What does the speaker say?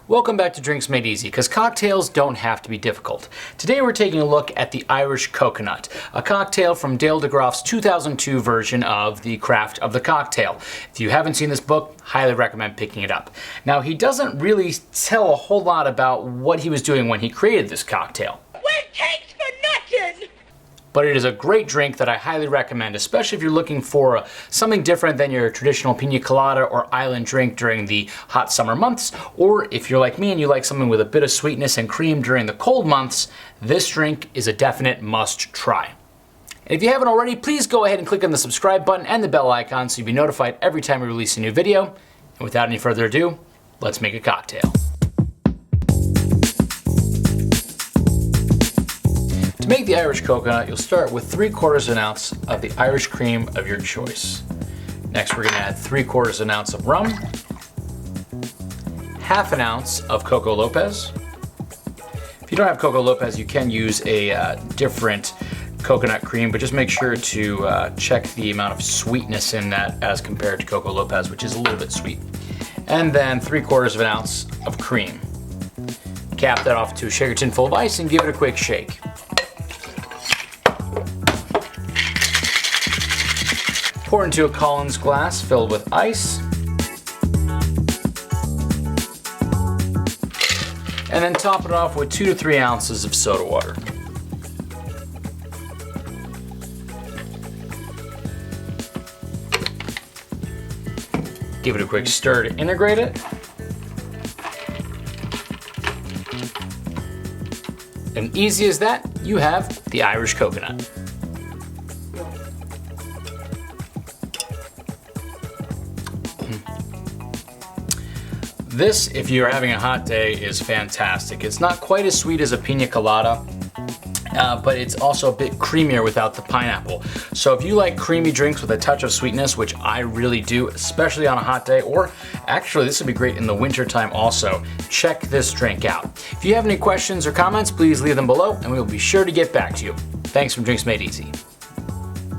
Welcome back to Drinks Made Easy, because cocktails don't have to be difficult. Today we're taking a look at the Irish Coconut, a cocktail from Dale DeGroff's 2002 version of The Craft of the Cocktail. If you haven't seen this book, highly recommend picking it up. Now, he doesn't really tell a whole lot about what he was doing when he created this cocktail. We're cakes for nothing! But it is a great drink that I highly recommend, especially if you're looking for something different than your traditional pina colada or island drink during the hot summer months, or if you're like me and you like something with a bit of sweetness and cream during the cold months, this drink is a definite must try. And if you haven't already, please go ahead and click on the subscribe button and the bell icon so you'll be notified every time we release a new video. And without any further ado, let's make a cocktail. To make the Irish Coconut, you'll start with 3/4 ounce of the Irish cream of your choice. Next, we're gonna add 3/4 ounce of rum, 1/2 ounce of Coco Lopez. If you don't have Coco Lopez, you can use a different coconut cream, but just make sure to check the amount of sweetness in that as compared to Coco Lopez, which is a little bit sweet. And then 3/4 ounce of cream. Cap that off to a shaker tin full of ice and give it a quick shake. Pour into a Collins glass filled with ice. And then top it off with 2 to 3 ounces of soda water. Give it a quick stir to integrate it. And easy as that, you have the Irish Coconut. This, if you're having a hot day, is fantastic. It's not quite as sweet as a pina colada, but it's also a bit creamier without the pineapple. So if you like creamy drinks with a touch of sweetness, which I really do, especially on a hot day, or actually this would be great in the winter time also, check this drink out. If you have any questions or comments, please leave them below and we will be sure to get back to you. Thanks from Drinks Made Easy.